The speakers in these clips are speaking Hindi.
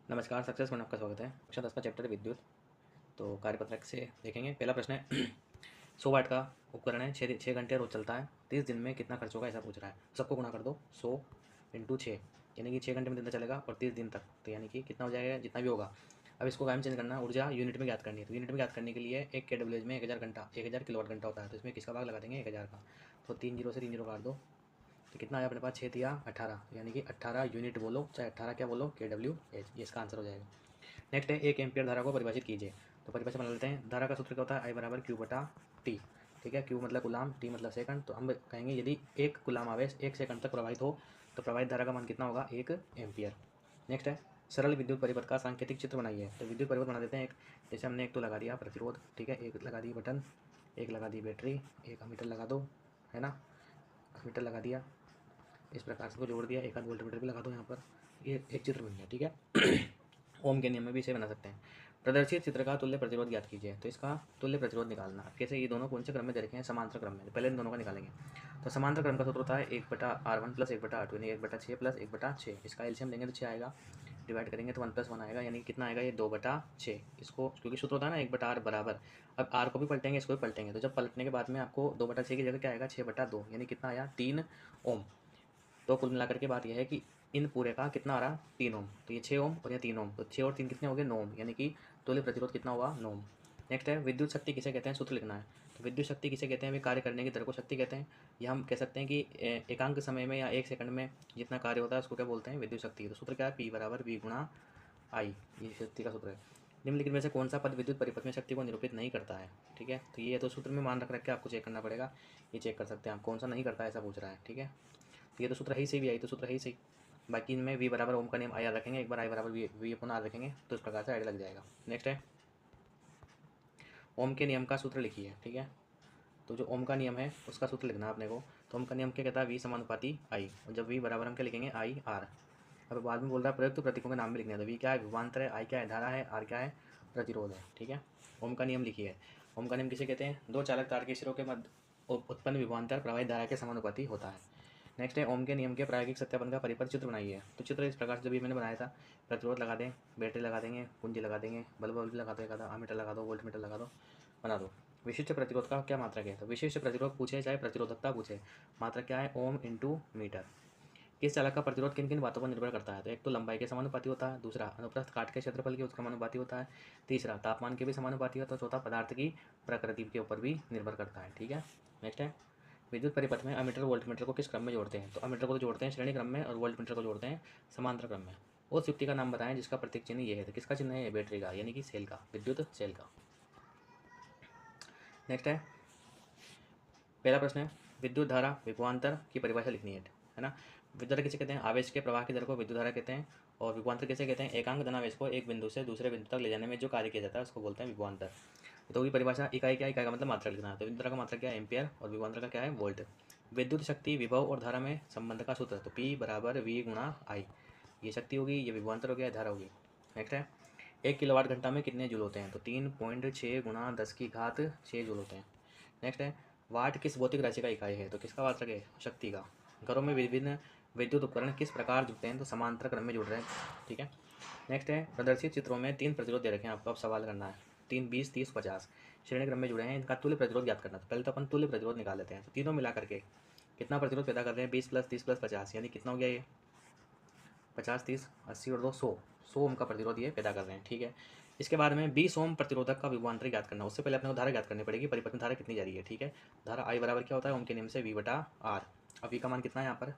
नमस्कार, सक्सेस में आपका स्वागत है। कक्षा 10 का चैप्टर है विद्युत। तो कार्यपत्रक से देखेंगे। पहला प्रश्न है 100 वाट का उपकरण है, 6 घंटे रोज चलता है, 30 दिन में कितना खर्च होगा ऐसा पूछ रहा है। सबको गुणा कर दो 100 × 6 यानी कि 6 घंटे में दिन चलेगा और 30 दिन तक, तो यानी कि कितना हो जाएगा, जितना भी होगा। अब इसको काम चेंज करना है, ऊर्जा यूनिट में ज्ञात करनी है। तो यूनिट में ज्ञात करने के लिए एक KWH में 1000 घंटा 1000 किलोवाट घंटा होता है, तो इसमें किसका भाग लगा देंगे 1000 का। तो 3 जीरो से 3 जीरो काट दो, तो कितना आया अपने पास 6 या 18, यानी कि 18 यूनिट बोलो चाहे 18 क्या बोलो KWH, ये इसका आंसर हो जाएगा। नेक्स्ट है 1 एम्पियर धारा को परिभाषित कीजिए। तो परिभाषा बना लेते हैं। धारा का सूत्र क्या होता है, आई बराबर क्यू बटा टी। ठीक है, क्यू मतलब गुलाम, टी मतलब सेकंड। तो हम कहेंगे यदि एक गुलाम आवेश 1 सेकंड तक प्रवाहित हो तो प्रवाहित धारा का मान कितना होगा, 1 एम्पियर। नेक्स्ट है सरल विद्युत परिपथ का सांकेतिक चित्र बनाइए। तो विद्युत परिपथ बना देते हैं। एक जैसे हमने एक तो लगा दिया प्रतिरोध, ठीक है, एक लगा दी बटन, एक लगा दी बैटरी, एक अमीटर लगा दो, है ना, अमीटर लगा दिया, इस प्रकार से को जोड़ दिया, एक आध वोल्टमीटर भी लगा दो यहाँ पर, ये एक चित्र बन गया। ठीक है ओम के नियम में भी इसे बना सकते हैं। प्रदर्शित चित्र का तुल्य प्रतिरोध ज्ञात कीजिए। तो इसका तुल्य प्रतिरोध निकालना कैसे, ये दोनों कौन से क्रम में दे रखे हैं, समांतर क्रम में। तो पहले इन दोनों का निकालेंगे। तो समांतर क्रम का सूत्र होता है 1/R1 + 1/R2 यानी 1/6 + 1/6। इसका एलसीएम लेंगे तो 6 आएगा, डिवाइड करेंगे तो 1 + 1 आएगा, यानी कितना आएगा, ये 2/6। इसको क्योंकि सूत्र होता है ना 1/R बराबर, अब R को भी पलटेंगे इसको भी पलटेंगे, तो जब पलटने के बाद में आपको 2/6 की जगह क्या आएगा 6/2, यानी कितना आया 3 ओम। तो कुल मिलाकर के बात यह है कि इन पूरे का कितना आ रहा, 3 ओम। तो ये 6 ओम और ये 3 ओम, तो 6 और 3 कितने हो गए, 9 ओम, यानी कि तुल्य प्रतिरोध कितना हुआ, 9 ओम। नेक्स्ट है विद्युत शक्ति किसे कहते हैं, सूत्र लिखना है। तो विद्युत शक्ति किसे कहते हैं, वे कार्य करने की दर को शक्ति कहते हैं। या हम कह सकते हैं कि एकांक समय में या 1 सेकंड में जितना कार्य होता है उसको क्या बोलते हैं, विद्युत शक्ति। तो सूत्र क्या है, P बराबर V × I, ये शक्ति का सूत्र है। निम्नलिखित में से कौन सा पद विद्युत परिपथ में शक्ति को निरूपित नहीं करता है। ठीक है, तो ये तो सूत्र में मान रख के आपको चेक करना पड़ेगा, ये चेक कर सकते हैं आप कौन सा नहीं करता है ऐसा पूछ रहा है। ठीक है, तो ये तो सूत्र ही सही, भी आई तो सूत्र ही सही। बाकी इनमें V बराबर ओम का नियम आई रखेंगे, एक बार आई बराबर वी अपन आर रखेंगे तो इस प्रकार से आइडिया लग जाएगा। नेक्स्ट है ओम के नियम का सूत्र लिखिए। ठीक है, तो जो ओम का नियम है उसका सूत्र लिखना है अपने को। तो ओम का नियम क्या कहता है, V समानुपाती I, और जब V बराबर हम क्या लिखेंगे I/R। अब बाद में बोल रहा है प्रयुक्त प्रतीकों के नाम भी लिखने हैं। तो V क्या है, विभवांतर है, I क्या है, धारा है, R क्या है, प्रतिरोध है। ठीक है, ओम का नियम लिखिए। ओम का नियम किसे कहते हैं, दो चालक तार के सिरों के मध्य उत्पन्न विभवांतर प्रवाहित धारा के समानुपाती होता है। नेक्स्ट है ओम के नियम के प्रायोगिक सत्यापन का परिपथ चित्र बनाइए। तो चित्र इस प्रकार से जब ये मैंने बनाया था, प्रतिरोध लगा दें, बैटरी लगा देंगे, कुंजी लगा देंगे, बल्ब लगा दो, एक आधा अमीटर लगा दो, वोल्ट मीटर लगा दो, बना दो। विशिष्ट प्रतिरोध का क्या मात्रक है, तो विशिष्ट प्रतिरोध पूछे चाहे प्रतिरोधकता पूछे, मात्रक क्या है, ओम × मीटर। किस चालक का प्रतिरोध किन किन बातों पर निर्भर करता है, तो एक तो लंबाई के समानुपाती होता है, दूसरा अनुप्रस्थ काट के क्षेत्रफल के उसका समानुपाती होता है, तीसरा तापमान के भी समानुपाती होता है, चौथा पदार्थ की प्रकृति के ऊपर भी निर्भर करता है। ठीक है, नेक्स्ट है विद्युत परिपथ में अमीटर वोल्ट मीटर को किस क्रम में जोड़ते हैं। तो अमीटर को तो जोड़ते हैं श्रेणी क्रम में और वोल्ट मीटर को जोड़ते हैं समांतर क्रम में। उस युक्ति का नाम बताएं जिसका प्रतीक चिन्ह ये है। तो किसका चिन्ह है, बैटरी का, यानी कि सेल का, विद्युत सेल का। नेक्स्ट है पहला प्रश्न है विद्युत धारा विभवांतर की परिभाषा लिखनी है ना। विद्युत धारा किसे कहते हैं, आवेश के प्रवाह की दर को विद्युत धारा कहते हैं। और विभवांतर किसे कहते हैं, एकांक धनावेश को एक बिंदु से दूसरे बिंदु तक ले जाने में जो कार्य किया जाता है उसको बोलते हैं विभवांतर। तो वही परिभाषा, इकाई क्या, इकाई का मतलब मात्रा लिखना है। तो विद्युत धारा का मात्रा क्या है, एम्पियर, और विभवांतर का क्या है, वोल्ट। विद्युत शक्ति विभव और धारा में संबंध का सूत्र, तो P बराबर V × I, ये शक्ति होगी, ये विभवांतर हो गया, धारा होगी। नेक्स्ट है 1 किलोवाट घंटा में कितने जूल होते हैं, तो 3.6 × 10⁶ जूल होते हैं। नेक्स्ट है वाट किस भौतिक राशि का इकाई है, तो किसका वाचक है, शक्ति का। घरों में विभिन्न विद्युत उपकरण किस प्रकार जुड़ते हैं, तो समांतर क्रम में जुड़ रहे हैं। ठीक है, नेक्स्ट है प्रदर्शित चित्रों में 3 प्रतिरोध दे रखे हैं आपको, अब सवाल करना है। 3, 20, 30, 50 श्रेणी क्रम में जुड़े हैं, इनका तुल्य प्रतिरोध ज्ञात करना। तो पहले तो अपन तुल्य प्रतिरोध निकाल लेते हैं। तो तीनों मिला करके कितना प्रतिरोध पैदा कर रहे हैं, 20 + 30 + 50, यानी कितना हो गया, ये 50, 30, 80 और 2 100 ओम का प्रतिरोध ये पैदा कर रहे हैं। ठीक है, इसके बाद में 20 ओम प्रतिरोधक का विभवांतर ज्ञात करना। उससे पहले अपने को धारा ज्ञात करनी पड़ेगी, परिपथ में धारा कितनी जा रही है। ठीक है, धारा I बराबर क्या होता है, ओम के नियम से V/R। अब V का मान कितना है, यहाँ पर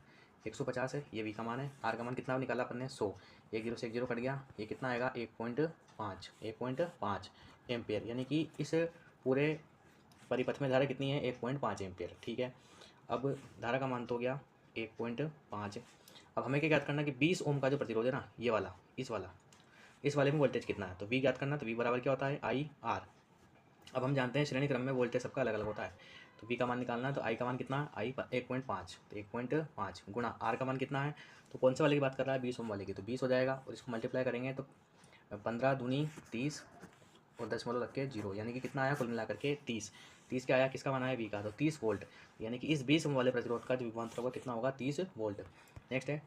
150 है, ये V का मान है। R का मान कितना निकाला अपन ने, 100, 1 0 से 1 0 कट गया, ये कितना आएगा 1.5 एम्पियर, यानी कि इस पूरे परिपथ में धारा कितनी है, 1.5 एम्पियर। ठीक है, अब धारा का मान तो हो गया 1.5। अब हमें क्या ज्ञात करना कि 20 ओम का जो प्रतिरोध है ना, ये वाला, इस वाले में वोल्टेज कितना है, तो V ज्ञात करना। तो V बराबर क्या होता है, I/R। अब हम जानते हैं श्रेणी क्रम में वोल्टेज सबका अलग अलग होता है। तो V का मान निकालना है, तो I का मान कितना है, I 1.5, तो 1.5 गुणा R का मान कितना है, तो कौन से वाले की बात कर रहा है, 20 ओम वाले की, तो 20 हो जाएगा। और इसको मल्टीप्लाई करेंगे तो 15 दूनी 30 और 10 रख के 0, यानी कि कितना आया कुल मिलाकर के 30। 30 क्या आया, किसका मान आया, V का, तो 30 वोल्ट, यानी कि इस 20 ओम वाले प्रतिरोध का जो विभवांतर होगा कितना होगा, 30 वोल्ट। नेक्स्ट है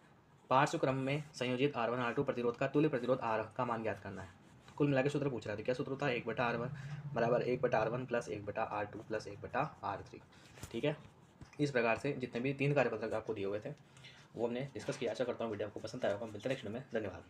पार्श्व क्रम में संयोजित R1 R2 प्रतिरोध का तुल्य प्रतिरोध R का मान ज्ञात करना है। तो कुल मिला के सूत्र पूछ रहा था, क्या सूत्र होता है, 1/R1 बराबर 1/R1 plus 1/R2 plus 1/R3। ठीक है, इस प्रकार से जितने भी 3 कार्यपत्रक आपको दिए हुए थे वो हमने डिस्कस किया। आशा करता हूँ वीडियो आपको पसंद आया होगा। मिलते हैं नेक्स्ट वीडियो में। धन्यवाद।